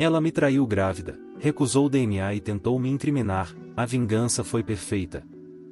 Ela me traiu grávida, recusou o DNA e tentou me incriminar. A vingança foi perfeita.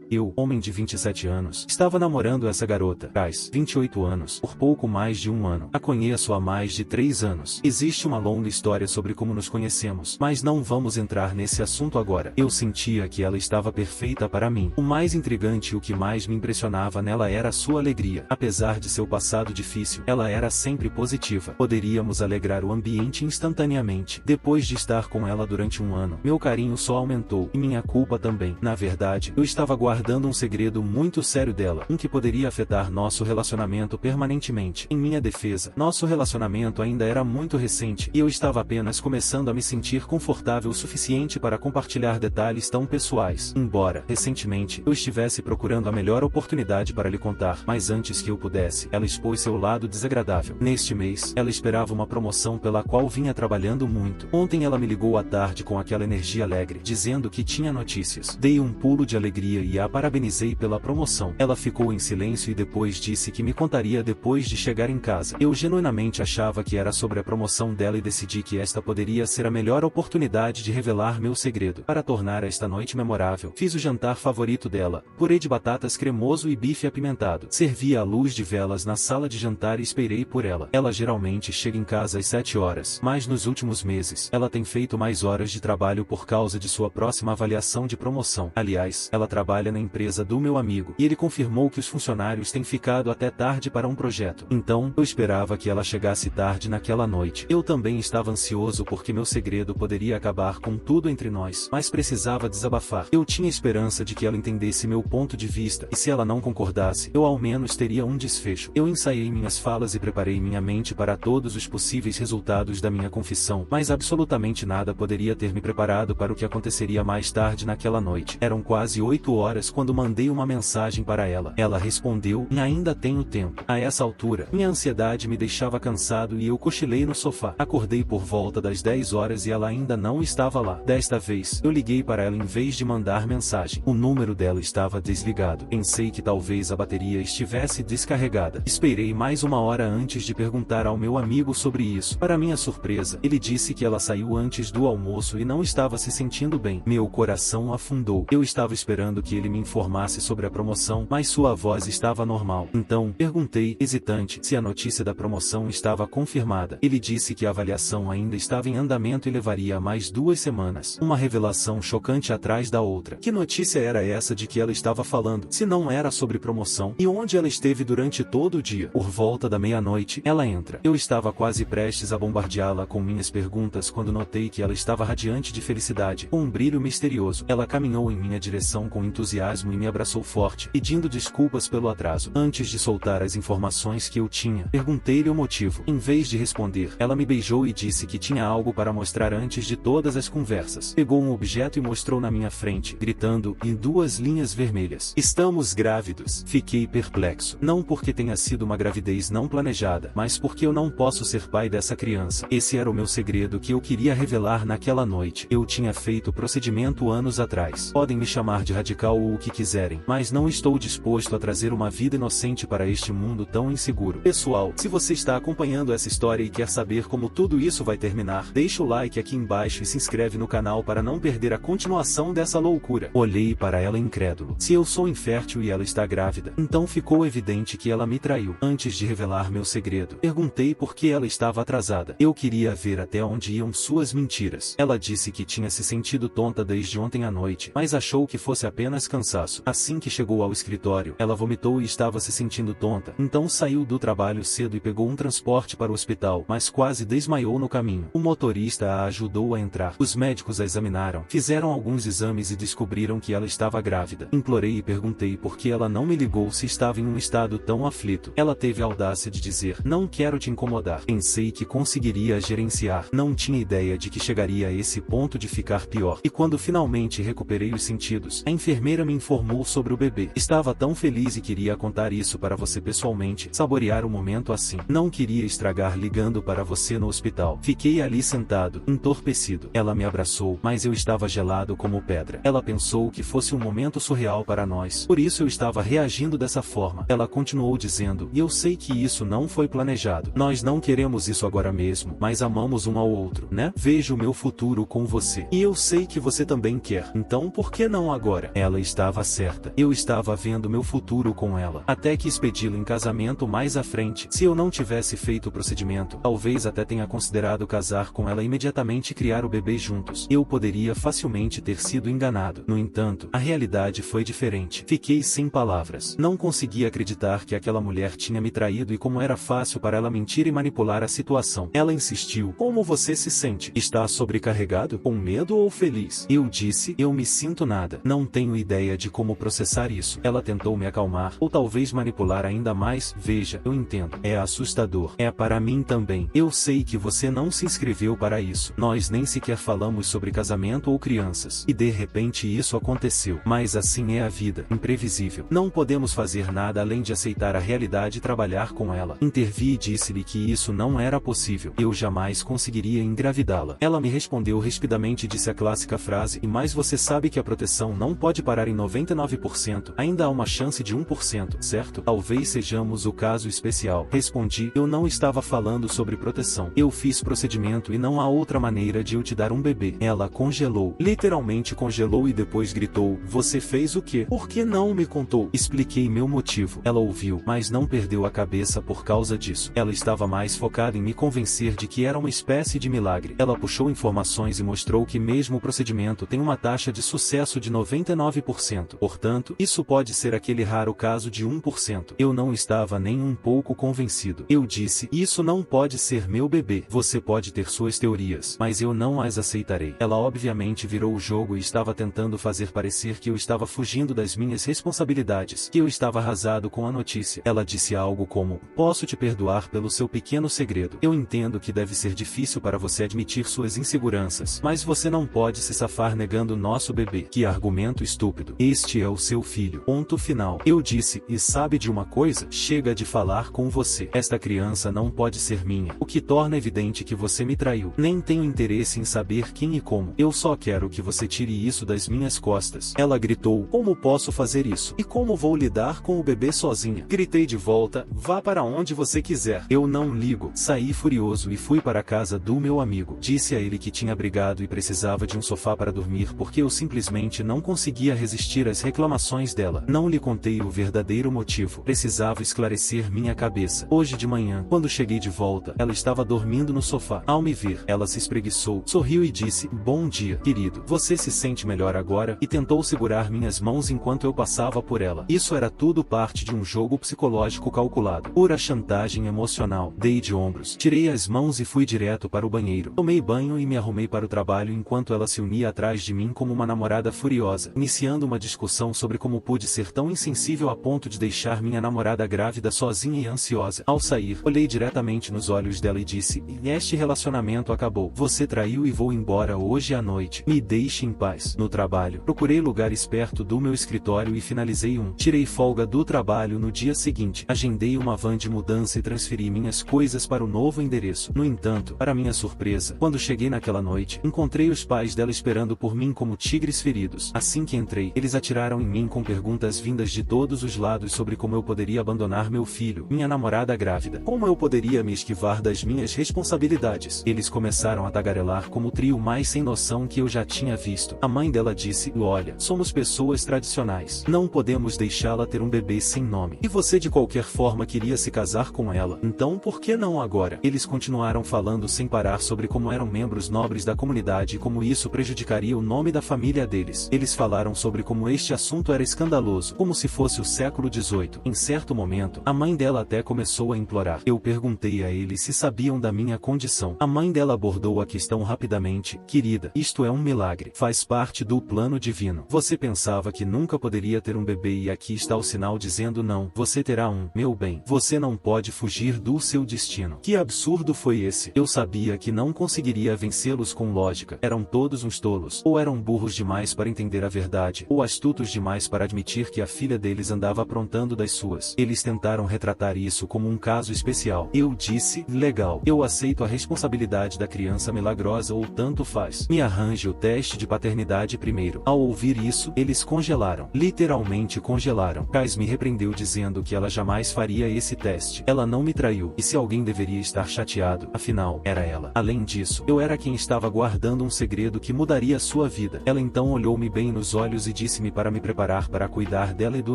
Eu, homem de 27 anos, estava namorando essa garota, Kais, 28 anos, por pouco mais de um ano. A conheço há mais de 3 anos. Existe uma longa história sobre como nos conhecemos, mas não vamos entrar nesse assunto agora. Eu sentia que ela estava perfeita para mim. O mais intrigante e o que mais me impressionava nela era sua alegria. Apesar de seu passado difícil, ela era sempre positiva. Poderíamos alegrar o ambiente instantaneamente. Depois de estar com ela durante um ano, meu carinho só aumentou, e minha culpa também. Na verdade, eu estava guardando um segredo muito sério dela, um que poderia afetar nosso relacionamento permanentemente. Em minha defesa, nosso relacionamento ainda era muito recente, e eu estava apenas começando a me sentir confortável o suficiente para compartilhar detalhes tão pessoais. Embora, recentemente, eu estivesse procurando a melhor oportunidade para lhe contar, mas antes que eu pudesse, ela expôs seu lado desagradável. Neste mês, ela esperava uma promoção pela qual vinha trabalhando muito. Ontem ela me ligou à tarde com aquela energia alegre, dizendo que tinha notícias. Dei um pulo de alegria e a parabenizei pela promoção. Ela ficou em silêncio e depois disse que me contaria depois de chegar em casa. Eu genuinamente achava que era sobre a promoção dela e decidi que esta poderia ser a melhor oportunidade de revelar meu segredo. Para tornar esta noite memorável, fiz o jantar favorito dela, purê de batatas cremoso e bife apimentado. Servi à luz de velas na sala de jantar e esperei por ela. Ela geralmente chega em casa às 7 horas, mas nos últimos meses, ela tem feito mais horas de trabalho por causa de sua próxima avaliação de promoção. Aliás, ela trabalha na empresa do meu amigo, e ele confirmou que os funcionários têm ficado até tarde para um projeto. Então, eu esperava que ela chegasse tarde naquela noite. Eu também estava ansioso porque meu segredo poderia acabar com tudo entre nós, mas precisava desabafar. Eu tinha esperança de que ela entendesse meu ponto de vista, e se ela não concordasse, eu ao menos teria um desfecho. Eu ensaiei minhas falas e preparei minha mente para todos os possíveis resultados da minha confissão, mas absolutamente nada poderia ter me preparado para o que aconteceria mais tarde naquela noite. Eram quase 8 horas quando mandei uma mensagem para ela. Ela respondeu: ainda tenho tempo. A essa altura, minha ansiedade me deixava cansado e eu cochilei no sofá. Acordei por volta das 10 horas e ela ainda não estava lá. Desta vez, eu liguei para ela em vez de mandar mensagem. O número dela estava desligado. Pensei que talvez a bateria estivesse descarregada. Esperei mais uma hora antes de perguntar ao meu amigo sobre isso. Para minha surpresa, ele disse que ela saiu antes do almoço e não estava se sentindo bem. Meu coração afundou. Eu estava esperando que ele me informasse sobre a promoção, mas sua voz estava normal. Então, perguntei, hesitante, se a notícia da promoção estava confirmada. Ele disse que a avaliação ainda estava em andamento e levaria mais 2 semanas. Uma revelação chocante atrás da outra. Que notícia era essa de que ela estava falando, se não era sobre promoção? E onde ela esteve durante todo o dia? Por volta da meia-noite, ela entra. Eu estava quase prestes a bombardeá-la com minhas perguntas quando notei que ela estava radiante de felicidade, com um brilho misterioso. Ela caminhou em minha direção com entusiasmo e me abraçou forte, pedindo desculpas pelo atraso. Antes de soltar as informações que eu tinha, perguntei-lhe o motivo. Em vez de responder, ela me beijou e disse que tinha algo para mostrar antes de todas as conversas. Pegou um objeto e mostrou na minha frente, gritando, em 2 linhas vermelhas: estamos grávidos. Fiquei perplexo. Não porque tenha sido uma gravidez não planejada, mas porque eu não posso ser pai dessa criança. Esse era o meu segredo que eu queria revelar naquela noite. Eu tinha feito o procedimento anos atrás. Podem me chamar de radical ou o que quiserem, mas não estou disposto a trazer uma vida inocente para este mundo tão inseguro. Pessoal, se você está acompanhando essa história e quer saber como tudo isso vai terminar, deixa o like aqui embaixo e se inscreve no canal para não perder a continuação dessa loucura. Olhei para ela incrédulo. Se eu sou infértil e ela está grávida, então ficou evidente que ela me traiu. Antes de revelar meu segredo, perguntei por que ela estava atrasada. Eu queria ver até onde iam suas mentiras. Ela disse que tinha se sentido tonta desde ontem à noite, mas achou que fosse apenas cansaço. Assim que chegou ao escritório, ela vomitou e estava se sentindo tonta. Então saiu do trabalho cedo e pegou um transporte para o hospital, mas quase desmaiou no caminho. O motorista a ajudou a entrar. Os médicos a examinaram, fizeram alguns exames e descobriram que ela estava grávida. Implorei e perguntei por que ela não me ligou se estava em um estado tão aflito. Ela teve a audácia de dizer: não quero te incomodar. Pensei que conseguiria gerenciar. Não tinha ideia de que chegaria a esse ponto de ficar pior. E quando finalmente recuperei os sentidos, a enfermeira me informou sobre o bebê. Estava tão feliz e queria contar isso para você pessoalmente, saborear o momento assim. Não queria estragar ligando para você no hospital. Fiquei ali sentado, entorpecido. Ela me abraçou, mas eu estava gelado como pedra. Ela pensou que fosse um momento surreal para nós. Por isso eu estava reagindo dessa forma. Ela continuou dizendo, e eu sei que isso não foi planejado. Nós não queremos isso agora mesmo, mas amamos um ao outro, né? Vejo o meu futuro com você. E eu sei que você também quer. Então por que não agora? Ela estava certa. Eu estava vendo meu futuro com ela. Até quis pedi-lo em casamento mais à frente. Se eu não tivesse feito o procedimento, talvez até tenha considerado casar com ela imediatamente e criar o bebê juntos. Eu poderia facilmente ter sido enganado. No entanto, a realidade foi diferente. Fiquei sem palavras. Não conseguia acreditar que aquela mulher tinha me traído e como era fácil para ela mentir e manipular a situação. Ela insistiu. Como você se sente? Está sobrecarregado? Com medo ou feliz? Eu disse, eu me sinto nada. Não tenho ideia de como processar isso. Ela tentou me acalmar, ou talvez manipular ainda mais. Veja, eu entendo. É assustador. É para mim também. Eu sei que você não se inscreveu para isso. Nós nem sequer falamos sobre casamento ou crianças. E de repente isso aconteceu. Mas assim é a vida. Imprevisível. Não podemos fazer nada além de aceitar a realidade e trabalhar com ela. Intervi e disse-lhe que isso não era possível. Eu jamais conseguiria engravidá-la. Ela me respondeu rapidamente e disse a clássica frase, e mais você sabe que a proteção não pode parar em 99%. Ainda há uma chance de 1%, certo? Talvez sejamos o caso especial. Respondi, eu não estava falando sobre proteção. Eu fiz procedimento e não há outra maneira de eu te dar um bebê. Ela congelou. Literalmente congelou e depois gritou, você fez o quê? Por que não me contou? Expliquei meu motivo. Ela ouviu, mas não perdeu a cabeça por causa disso. Ela estava mais focada em me convencer de que era uma espécie de milagre. Ela puxou informações e mostrou que mesmo o procedimento tem uma taxa de sucesso de 99%. Portanto, isso pode ser aquele raro caso de 1%. Eu não estava nem um pouco convencido. Eu disse, isso não pode ser meu bebê. Você pode ter suas teorias, mas eu não as aceitarei. Ela obviamente virou o jogo e estava tentando fazer parecer que eu estava fugindo das minhas responsabilidades, que eu estava arrasado com a notícia. Ela disse algo como, posso te perdoar pelo seu pequeno segredo. Eu entendo que deve ser difícil para você admitir suas inseguranças, mas você não pode se safar negando nosso bebê. Que argumento estúpido. Este é o seu filho. Ponto final. Eu disse, e sabe de uma coisa? Chega de falar com você. Esta criança não pode ser minha. O que torna evidente que você me traiu. Nem tenho interesse em saber quem e como. Eu só quero que você tire isso das minhas costas. Ela gritou, como posso fazer isso? E como vou lidar com o bebê sozinha? Gritei de volta, vá para onde você quiser. Eu não ligo. Saí furioso e fui para a casa do meu amigo. Disse a ele que tinha brigado e precisava de um sofá para dormir porque eu simplesmente não conseguia resistir às reclamações dela. Não lhe contei o verdadeiro motivo. Precisava esclarecer minha cabeça. Hoje de manhã, quando cheguei de volta, ela estava dormindo no sofá. Ao me ver, ela se espreguiçou, sorriu e disse, bom dia, querido. Você se sente melhor agora? E tentou segurar minhas mãos enquanto eu passava por ela. Isso era tudo parte de um jogo psicológico calculado. Pura chantagem emocional. Dei de ombros. Tirei as mãos e fui direto para o banheiro. Tomei banho e me arrumei para o trabalho enquanto ela se unia atrás de mim como uma namorada furiosa, iniciando uma discussão sobre como pude ser tão insensível a ponto de deixar minha namorada grávida sozinha e ansiosa. Ao sair, olhei diretamente nos olhos dela e disse, este relacionamento acabou. Você traiu e vou embora hoje à noite. Me deixe em paz. No trabalho, procurei lugares perto do meu escritório e finalizei um. Tirei folga do trabalho no dia seguinte. Agendei uma van de mudança e transferi minhas coisas para o novo endereço. No entanto, para minha surpresa, quando cheguei naquela noite, encontrei os pais dela esperando por mim como tigres feridos. Assim que entrei, eles atiraram em mim com perguntas vindas de todos os lados sobre como eu poderia abandonar meu filho, minha namorada grávida. Como eu poderia me esquivar das minhas responsabilidades. Eles começaram a tagarelar como o trio mais sem noção que eu já tinha visto. A mãe dela disse, olha, somos pessoas tradicionais. Não podemos deixá-la ter um bebê sem nome. E você de qualquer forma queria se casar com ela. Então por que não agora? Eles continuaram falando sem parar sobre como eram membros nobres da comunidade e como isso prejudicaria o nome da família deles. Eles falaram sobre como este assunto era escandaloso, como se fosse o século XVIII. Em certo momento, a mãe dela até começou a implorar. Eu perguntei a eles se sabiam da minha condição. A mãe dela abordou a questão rapidamente. Querida, isto é um milagre. Faz parte do plano divino. Você pensava que nunca poderia ter um bebê e aqui está o sinal dizendo não. Você terá um. Meu bem, você não pode fugir do seu destino. Que absurdo foi esse? Eu sabia que não conseguiria vencê-los com lógica. Eram todos uns tolos. Ou eram burros demais para entender a verdade, ou ou astutos demais para admitir que a filha deles andava aprontando das suas. Eles tentaram retratar isso como um caso especial. Eu disse, legal, eu aceito a responsabilidade da criança milagrosa ou tanto faz. Me arranje o teste de paternidade primeiro. Ao ouvir isso, eles congelaram. Literalmente congelaram. Kais me repreendeu dizendo que ela jamais faria esse teste. Ela não me traiu, e se alguém deveria estar chateado, afinal, era ela. Além disso, eu era quem estava guardando um segredo que mudaria sua vida. Ela então olhou-me bem nos olhos e disse-me para me preparar para cuidar dela e do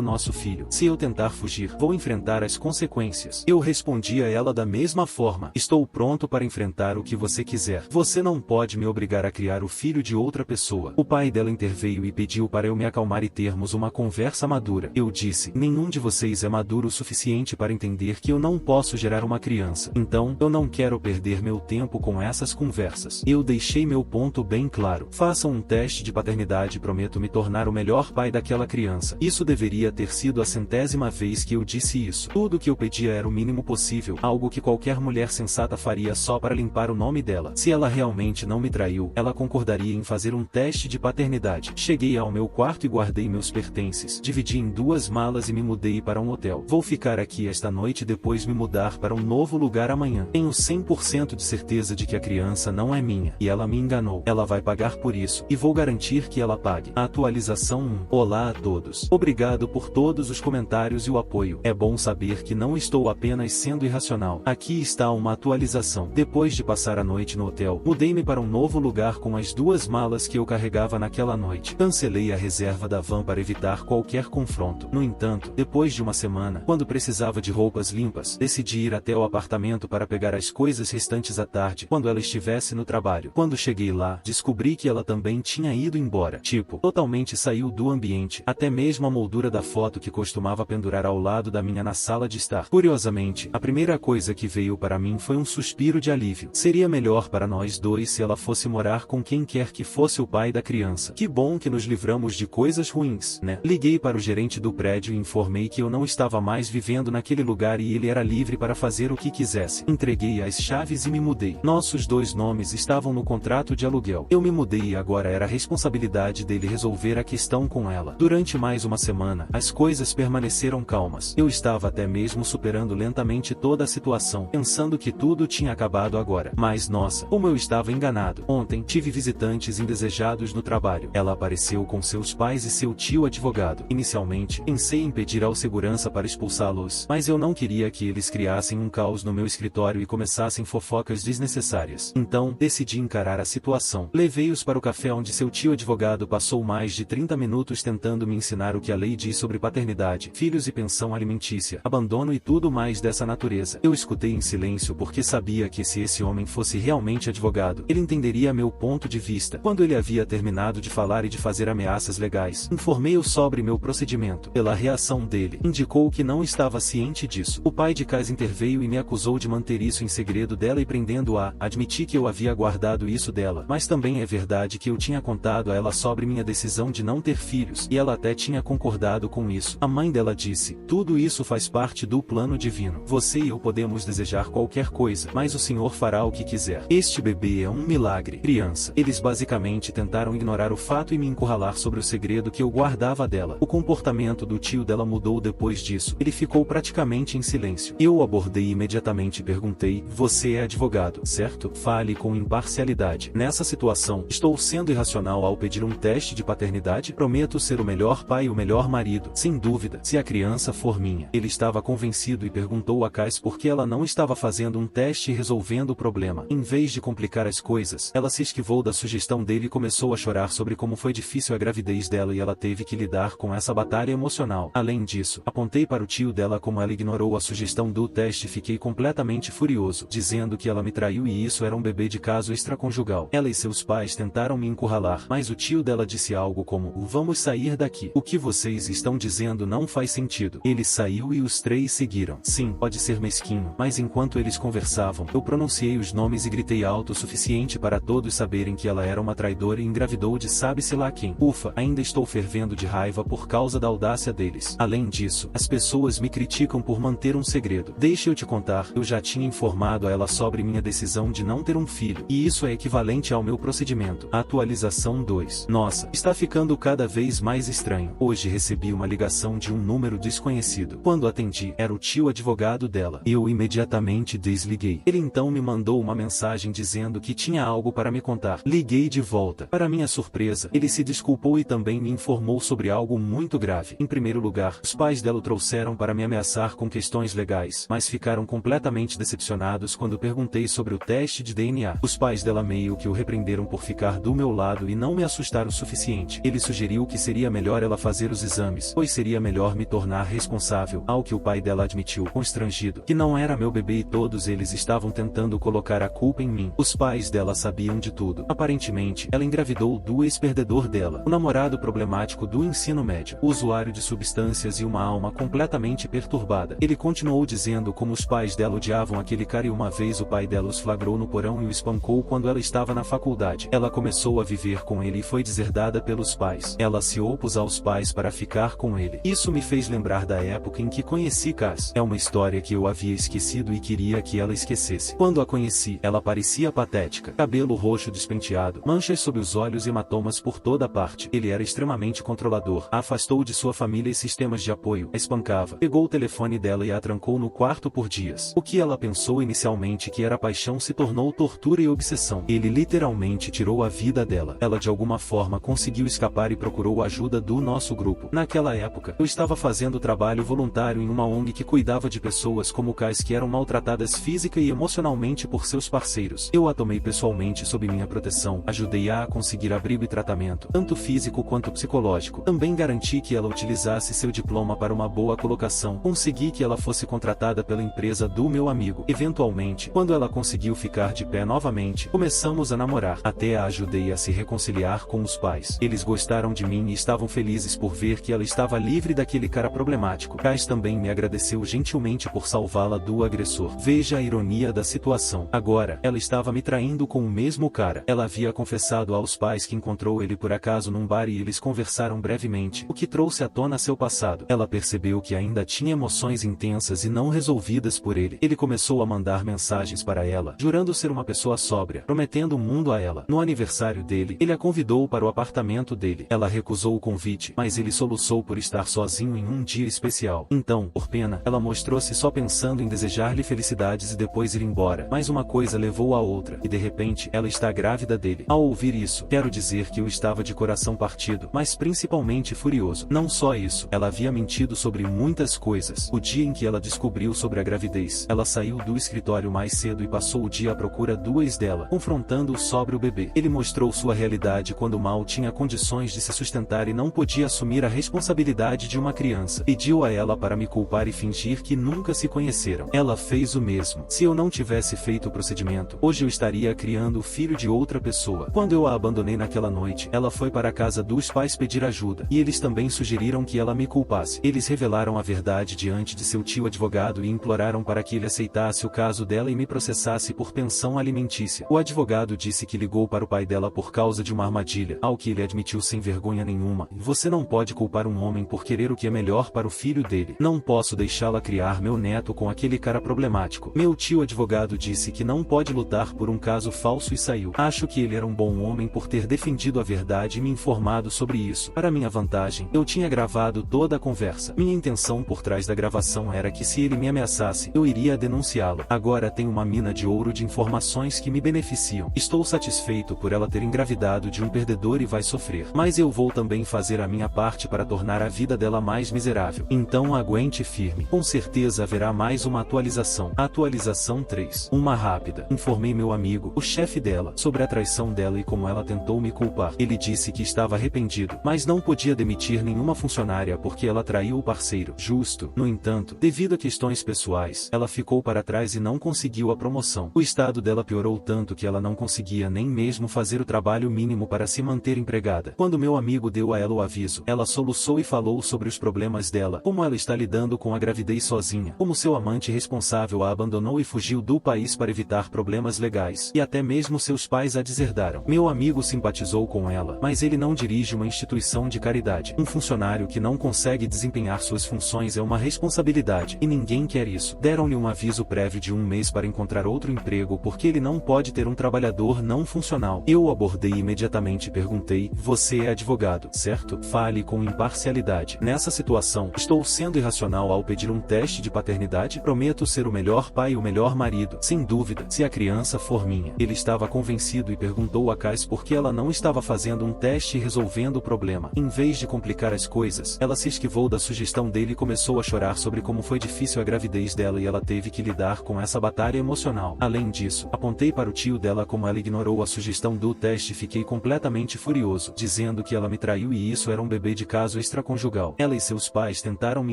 nosso filho. Se eu tentar fugir, vou enfrentar as consequências. Eu respondi a ela da mesma forma. Estou pronto para enfrentar o que você quiser. Você não pode me obrigar a criar o filho de outra pessoa. O pai dela interveio e pediu para eu me acalmar e termos uma conversa madura. Eu disse, nenhum de vocês é maduro o suficiente para entender que eu não posso gerar uma criança. Então, eu não quero perder meu tempo com essas conversas. Eu deixei meu ponto bem claro. Façam um teste de paternidade e prometo me tornar o melhor pai daquela criança. Isso deveria ter sido a 100ª vez que eu disse isso. Tudo que eu pedia era o mínimo possível, algo que qualquer mulher sensata faria só para limpar o nome dela. Se ela realmente não me traiu, ela concordaria em fazer um teste de paternidade. Cheguei ao meu quarto e guardei meus pertences. Dividi em 2 malas e me mudei para um hotel. Vou ficar aqui esta noite e depois me mudar para um novo lugar amanhã. Tenho 100% de certeza de que a criança não é minha, e ela me enganou. Ela vai pagar por isso, e vou garantir que ela pague. Atualização 1. Olá a todos. Obrigado por todos os comentários e o apoio. É bom saber que não estou apenas sendo irracional. Aqui está uma atualização. Depois de passar a noite no hotel, mudei-me para um novo lugar com as 2 malas que eu carregava naquela noite. Cancelei a reserva da van para evitar qualquer confronto. No entanto, depois de uma semana, quando precisava de roupas limpas, decidi ir até o apartamento para pegar as coisas restantes à tarde, quando ela estivesse no trabalho. Quando cheguei lá, descobri que ela também tinha ido embora. Totalmente saiu do ambiente, até mesmo a moldura da foto que costumava pendurar ao lado da minha na sala de estar. Curiosamente, a primeira coisa que veio para mim foi um suspiro de alívio. Seria melhor para nós dois se ela fosse morar com quem quer que fosse o pai da criança. Que bom que nos livramos de coisas ruins, né? Liguei para o gerente do prédio e informei que eu não estava mais vivendo naquele lugar e ele era livre para fazer o que quisesse. Entreguei as chaves e me mudei. Nossos 2 nomes estavam no contrato de aluguel. Eu me mudei e agora era responsabilidade dele resolver a questão com ela. Durante mais uma semana, as coisas permaneceram calmas. Eu estava até mesmo superando lentamente toda a situação, pensando que tudo tinha acabado agora. Mas nossa, como eu estava enganado. Ontem, tive visitantes indesejados no trabalho. Ela apareceu com seus pais e seu tio advogado. Inicialmente, pensei em pedir ao segurança para expulsá-los, mas eu não queria que eles criassem um caos no meu escritório e começassem fofocas desnecessárias. Então, decidi encarar a situação. Levei-os para o café onde seu tio advogado passou mais de 30 minutos tentando me ensinar o que a lei diz sobre paternidade, filhos e pensão alimentícia, abandono e tudo mais dessa natureza. Eu escutei em silêncio porque sabia que se esse homem fosse realmente advogado, ele entenderia meu ponto de vista. Quando ele havia terminado de falar e de fazer ameaças legais, informei-o sobre meu procedimento. Pela reação dele, indicou que não estava ciente disso. O pai de Kais interveio e me acusou de manter isso em segredo dela e prendendo-a. Admiti que eu havia guardado isso dela, mas também é verdade que eu tinha contado a ela sobre minha decisão de não ter filhos, e ela até tinha concordado com isso. A mãe dela disse, tudo isso faz parte do plano divino. Você e eu podemos desejar qualquer coisa, mas o Senhor fará o que quiser. Este bebê é um milagre. Criança. Eles basicamente tentaram ignorar o fato e me encurralar sobre o segredo que eu guardava dela. O comportamento do tio dela mudou depois disso. Ele ficou praticamente em silêncio. Eu o abordei imediatamente e perguntei, você é advogado, certo? Fale com imparcialidade. Nessa situação, estou sendo irracional ao pedir um teste de paternidade? Prometo ser o melhor pai e o melhor marido, sem dúvida, se a criança for minha. Ele estava convencido e perguntou a Kais por que ela não estava fazendo um teste e resolvendo o problema. Em vez de complicar as coisas, ela se esquivou da sugestão dele e começou a chorar sobre como foi difícil a gravidez dela e ela teve que lidar com essa batalha emocional. Além disso, apontei para o tio dela como ela ignorou a sugestão do teste e fiquei completamente furioso, dizendo que ela me traiu e isso era um bebê de caso extraconjugal. Ela e seus pais tentaram me encurralar, mas o tio dela disse algo como, vamos sair daqui. O que vocês estão dizendo não faz sentido. Ele saiu e os 3 seguiram. Sim, pode ser mesquinho, mas enquanto eles conversavam, eu pronunciei os nomes e gritei alto o suficiente para todos saberem que ela era uma traidora e engravidou de sabe-se lá quem. Ufa, ainda estou fervendo de raiva por causa da audácia deles. Além disso, as pessoas me criticam por manter um segredo. Deixa eu te contar, eu já tinha informado a ela sobre minha decisão de não ter um filho, e isso é equivalente ao meu procedimento. Atualização 2. Nossa, está ficando cada cada vez mais estranho. Hoje recebi uma ligação de um número desconhecido. Quando atendi, era o tio advogado dela. Eu imediatamente desliguei. Ele então me mandou uma mensagem dizendo que tinha algo para me contar. Liguei de volta. Para minha surpresa, ele se desculpou e também me informou sobre algo muito grave. Em primeiro lugar, os pais dela o trouxeram para me ameaçar com questões legais, mas ficaram completamente decepcionados quando perguntei sobre o teste de DNA. Os pais dela meio que o repreenderam por ficar do meu lado e não me assustar o suficiente. Ele sugeriu que seria melhor ela fazer os exames, pois seria melhor me tornar responsável, ao que o pai dela admitiu, constrangido, que não era meu bebê e todos eles estavam tentando colocar a culpa em mim. Os pais dela sabiam de tudo. Aparentemente, ela engravidou do ex-perdedor dela, o namorado problemático do ensino médio, o usuário de substâncias e uma alma completamente perturbada. Ele continuou dizendo como os pais dela odiavam aquele cara e uma vez o pai dela os flagrou no porão e o espancou quando ela estava na faculdade. Ela começou a viver com ele e foi deserdada pelos pais. Ela se opôs aos pais para ficar com ele. Isso me fez lembrar da época em que conheci Cass. É uma história que eu havia esquecido e queria que ela esquecesse. Quando a conheci, ela parecia patética. Cabelo roxo despenteado, manchas sob os olhos e hematomas por toda parte. Ele era extremamente controlador. A afastou de sua família e sistemas de apoio. A espancava. Pegou o telefone dela e a trancou no quarto por dias. O que ela pensou inicialmente que era paixão se tornou tortura e obsessão. Ele literalmente tirou a vida dela. Ela de alguma forma conseguiu escapar e procurou a ajuda do nosso grupo. Naquela época, eu estava fazendo trabalho voluntário em uma ONG que cuidava de pessoas como Cass que eram maltratadas física e emocionalmente por seus parceiros. Eu a tomei pessoalmente sob minha proteção, ajudei-a a conseguir abrigo e tratamento, tanto físico quanto psicológico. Também garanti que ela utilizasse seu diploma para uma boa colocação. Consegui que ela fosse contratada pela empresa do meu amigo. Eventualmente, quando ela conseguiu ficar de pé novamente, começamos a namorar. Até a ajudei a se reconciliar com os pais. Eles gostaram de mim e estavam felizes por ver que ela estava livre daquele cara problemático. Cass também me agradeceu gentilmente por salvá-la do agressor. Veja a ironia da situação. Agora, ela estava me traindo com o mesmo cara. Ela havia confessado aos pais que encontrou ele por acaso num bar e eles conversaram brevemente, o que trouxe à tona seu passado. Ela percebeu que ainda tinha emoções intensas e não resolvidas por ele. Ele começou a mandar mensagens para ela, jurando ser uma pessoa sóbria, prometendo um mundo a ela. No aniversário dele, ele a convidou para o apartamento dele. Ela recusou o convite, mas ele soluçou por estar sozinho em um dia especial. Então, por pena, ela mostrou-se só pensando em desejar-lhe felicidades e depois ir embora. Mas uma coisa levou a outra, e de repente, ela está grávida dele. Ao ouvir isso, quero dizer que eu estava de coração partido, mas principalmente furioso. Não só isso, ela havia mentido sobre muitas coisas. O dia em que ela descobriu sobre a gravidez, ela saiu do escritório mais cedo e passou o dia à procura do ex dela, confrontando-o sobre o bebê. Ele mostrou sua realidade quando mal tinha condições de se sustentar e não podia assumir a responsabilidade de uma criança. Pediu a ela para me culpar e fingir que nunca se conheceram. Ela fez o mesmo. Se eu não tivesse feito o procedimento, hoje eu estaria criando o filho de outra pessoa. Quando eu a abandonei naquela noite, ela foi para a casa dos pais pedir ajuda, e eles também sugeriram que ela me culpasse. Eles revelaram a verdade diante de seu tio advogado e imploraram para que ele aceitasse o caso dela e me processasse por pensão alimentícia. O advogado disse que ligou para o pai dela por causa de uma armadilha, ao que ele admitiu sem vergonha nenhuma. Você não pode culpar um homem por querer o que é melhor para o filho dele. Não posso deixá-la criar meu neto com aquele cara problemático. Meu tio advogado disse que não pode lutar por um caso falso e saiu. Acho que ele era um bom homem por ter defendido a verdade e me informado sobre isso. Para minha vantagem, eu tinha gravado toda a conversa. Minha intenção por trás da gravação era que se ele me ameaçasse, eu iria denunciá-lo. Agora tenho uma mina de ouro de informações que me beneficiam. Estou satisfeito por ela ter engravidado de um perdedor e vai sofrer. Mas eu vou também fazer a minha parte para tornar a vida dela mais miserável. Então aguente firme. Com certeza haverá mais uma atualização. Atualização 3. Uma rápida. Informei meu amigo, o chefe dela, sobre a traição dela e como ela tentou me culpar. Ele disse que estava arrependido, mas não podia demitir nenhuma funcionária porque ela traiu o parceiro. Justo. No entanto, devido a questões pessoais, ela ficou para trás e não conseguiu a promoção. O estado dela piorou tanto que ela não conseguia nem mesmo fazer o trabalho mínimo para se manter empregada. Quando meu amigo deu a ela o aviso, ela soluçou e falou sobre os problemas dela, como ela está lidando com a gravidez sozinha, como seu amante responsável a abandonou e fugiu do país para evitar problemas legais, e até mesmo seus pais a deserdaram. Meu amigo simpatizou com ela, mas ele não dirige uma instituição de caridade. Um funcionário que não consegue desempenhar suas funções é uma responsabilidade, e ninguém quer isso. Deram-lhe um aviso prévio de 1 mês para encontrar outro emprego porque ele não pode ter um trabalhador não funcional. Eu o abordei imediatamente e perguntei, você é advogado, certo? Fale com imparcialidade. Nessa situação, estou sendo irracional ao pedir um teste de paternidade? Prometo ser o melhor pai e o melhor marido, sem dúvida, se a criança for minha. Ele estava convencido e perguntou a Cass por que ela não estava fazendo um teste e resolvendo o problema. Em vez de complicar as coisas, ela se esquivou da sugestão dele e começou a chorar sobre como foi difícil a gravidez dela e ela teve que lidar com essa batalha emocional. Além disso, apontei para o tio dela como ela ignorou a sugestão do teste e fiquei completamente furioso, dizendo que ela me traiu e isso era um bebê de caso extraconjugal. Ela e seus pais tentaram me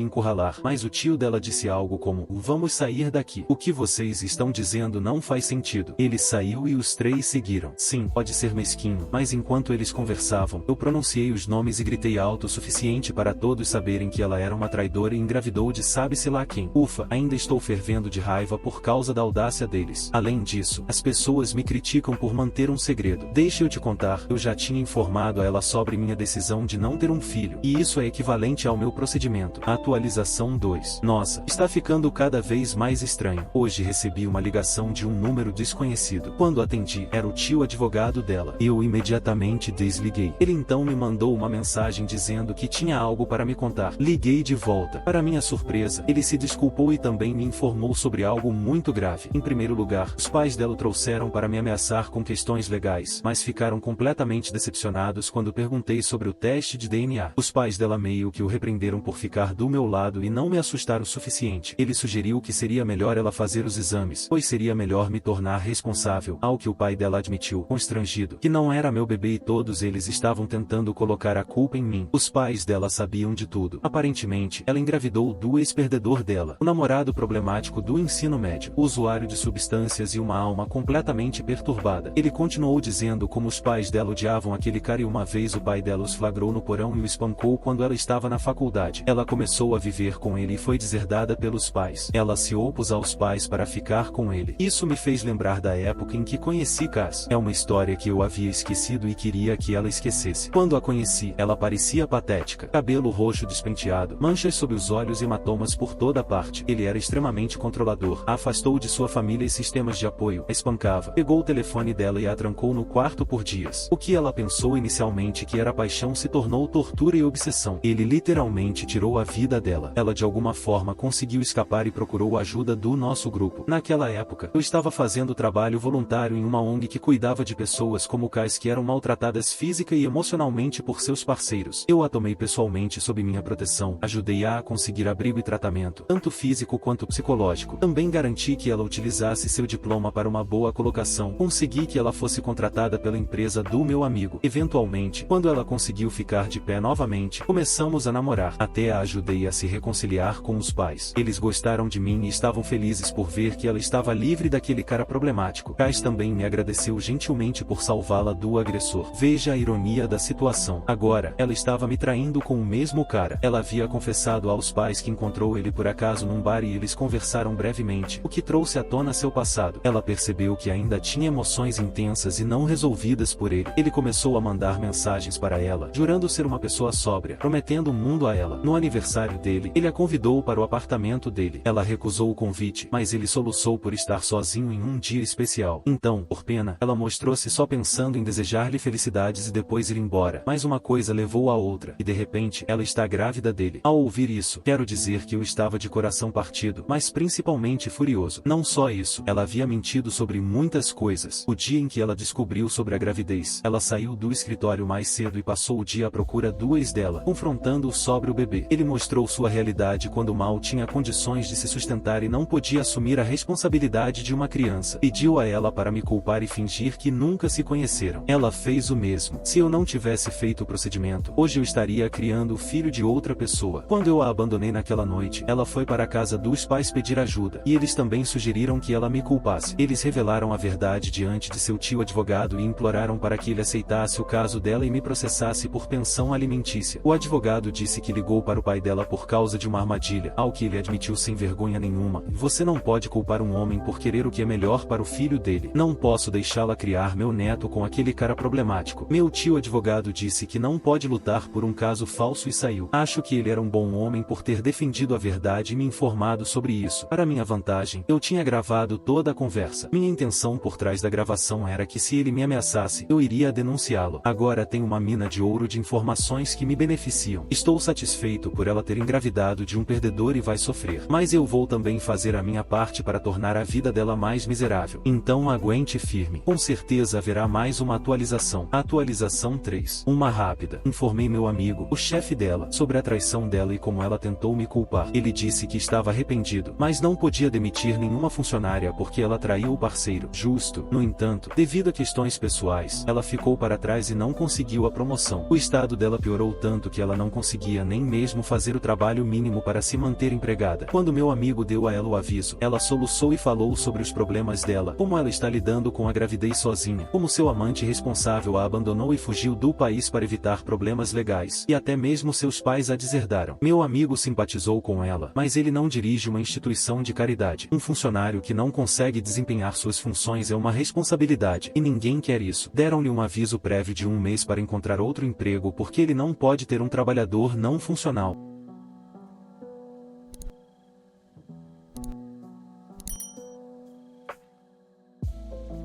encurralar, mas o tio dela disse algo como: vamos sair daqui. O que vocês estão dizendo não faz sentido. Ele saiu e os três seguiram. Sim, pode ser mesquinho, mas enquanto eles conversavam, eu pronunciei os nomes e gritei alto o suficiente para todos saberem que ela era uma traidora e engravidou de sabe-se lá quem. Ufa, ainda estou fervendo de raiva por causa da audácia deles. Além disso, as pessoas me criticam por manter um segredo. Deixa eu te contar, eu já tinha informado a ela sobre minha decisão de não ter um filho, e isso é equivalente ao meu procedimento. Atualização 2. Nossa, está ficando cada vez mais estranho. Hoje recebi uma ligação de um número desconhecido. Quando atendi, era o tio advogado dela. Eu imediatamente desliguei. Ele então me mandou uma mensagem dizendo que tinha algo para me contar. Liguei de volta. Para minha surpresa, ele se desculpou e também me informou sobre algo muito grave. Em primeiro lugar, os pais dela o trouxeram para me ameaçar com questões legais, mas ficaram completamente decepcionados quando perguntei sobre o teste de DNA. Os pais dela meio que o repreenderam por ficar do meu lado e não me assustar o suficiente. Ele sugeriu que seria melhor ela fazer os exames, pois seria melhor me tornar responsável, ao que o pai dela admitiu, constrangido, que não era meu bebê e todos eles estavam tentando colocar a culpa em mim. Os pais dela sabiam de tudo. Aparentemente, ela engravidou do ex-perdedor dela, o namorado problemático do ensino médio, o usuário de substâncias e uma alma completamente perturbada. Ele continuou dizendo como os pais dela odiavam aquele cara e uma vez o pai dela os flagrou no porão e o espancou quando ela estava na faculdade. Ela começou a viver com ele e foi deserdada pelos pais. Ela se opôs aos pais para ficar com ele. Isso me fez lembrar da época em que conheci Cass. É uma história que eu havia esquecido e queria que ela esquecesse. Quando a conheci, ela parecia patética. Cabelo roxo despenteado, manchas sob os olhos e hematomas por toda parte. Ele era extremamente controlador. A afastou de sua família e sistemas de apoio. A espancava. Pegou o telefone dela e a trancou no quarto por dias. O que ela pensou inicialmente que era paixão se tornou tortura e obsessão. Ele literalmente tirou a vida dela. Ela de alguma forma conseguiu escapar e procurou a ajuda do nosso grupo. Naquela época, eu estava fazendo trabalho voluntário em uma ONG que cuidava de pessoas como Cass que eram maltratadas física e emocionalmente por seus parceiros. Eu a tomei pessoalmente sob minha proteção, ajudei-a a conseguir abrigo e tratamento, tanto físico quanto psicológico. Também garanti que ela utilizasse seu diploma para uma boa colocação. Consegui que ela fosse contratada pela empresa do meu amigo. Eventualmente, quando ela conseguiu ficar de pé novamente, começamos a namorar. Até a ajudei a se reconciliar com os pais. Eles gostaram de mim e estavam felizes por ver que ela estava livre daquele cara problemático. Cass também me agradeceu gentilmente por salvá-la do agressor. Veja a ironia da situação. Agora, ela estava me traindo com o mesmo cara. Ela havia confessado aos pais que encontrou ele por acaso num bar e eles conversaram brevemente, o que trouxe à tona seu passado. Ela percebeu que ainda tinha emoções intensas e não resolvidas por ele. Ele começou a mandar mensagens para ela, jurando ser uma pessoa sóbria, prometendo um mundo a ela. No aniversário dele, ele a convidou para o apartamento dele. Ela recusou o convite, mas ele soluçou por estar sozinho em um dia especial. Então, por pena, ela mostrou-se só pensando em desejar-lhe felicidades e depois ir embora. Mas uma coisa levou a outra, e de repente, ela está grávida dele. Ao ouvir isso, quero dizer que eu estava de coração partido, mas principalmente furioso. Não só isso, ela havia mentido sobre muitas coisas. O dia em que ela descobriu sobre a gravidez, ela saiu do escritório mais cedo e passou o dia à procura do ex dela, confrontando-o sobre o bebê. Ele mostrou sua realidade quando mal tinha condições de se sustentar e não podia assumir a responsabilidade de uma criança. Pediu a ela para me culpar e fingir que nunca se conheceram. Ela fez o mesmo. Se eu não tivesse feito o procedimento, hoje eu estaria criando o filho de outra pessoa. Quando eu a abandonei naquela noite, ela foi para a casa dos pais pedir ajuda, e eles também sugeriram que ela me culpasse. Eles revelaram a verdade diante de seu tio advogado e imploraram para que ele aceitasse o caso dela e me processasse por pensão alimentícia. O advogado disse que ligou para o pai dela por causa de uma armadilha, ao que ele admitiu sem vergonha nenhuma. Você não pode culpar um homem por querer o que é melhor para o filho dele. Não posso deixá-la criar meu neto com aquele cara problemático. Meu tio advogado disse que não pode lutar por um caso falso e saiu. Acho que ele era um bom homem por ter defendido a verdade e me informado sobre isso. Para minha vantagem, eu tinha gravado toda a conversa. Minha intenção por trás da gravação era que se ele me ameaçasse, eu iria denunciá-lo. Agora tenho uma uma mina de ouro de informações que me beneficiam. Estou satisfeito por ela ter engravidado de um perdedor e vai sofrer. Mas eu vou também fazer a minha parte para tornar a vida dela mais miserável. Então aguente firme. Com certeza haverá mais uma atualização. Atualização 3. Uma rápida. Informei meu amigo, o chefe dela, sobre a traição dela e como ela tentou me culpar. Ele disse que estava arrependido, mas não podia demitir nenhuma funcionária porque ela traiu o parceiro. Justo. No entanto, devido a questões pessoais, ela ficou para trás e não conseguiu a promoção. O estado dela piorou tanto que ela não conseguia nem mesmo fazer o trabalho mínimo para se manter empregada. Quando meu amigo deu a ela o aviso, ela soluçou e falou sobre os problemas dela, como ela está lidando com a gravidez sozinha, como seu amante responsável a abandonou e fugiu do país para evitar problemas legais, e até mesmo seus pais a deserdaram. Meu amigo simpatizou com ela, mas ele não dirige uma instituição de caridade. Um funcionário que não consegue desempenhar suas funções é uma responsabilidade, e ninguém quer isso. Deram-lhe um aviso prévio de 1 mês para encontrar outro emprego porque ele não pode ter um trabalhador não funcional.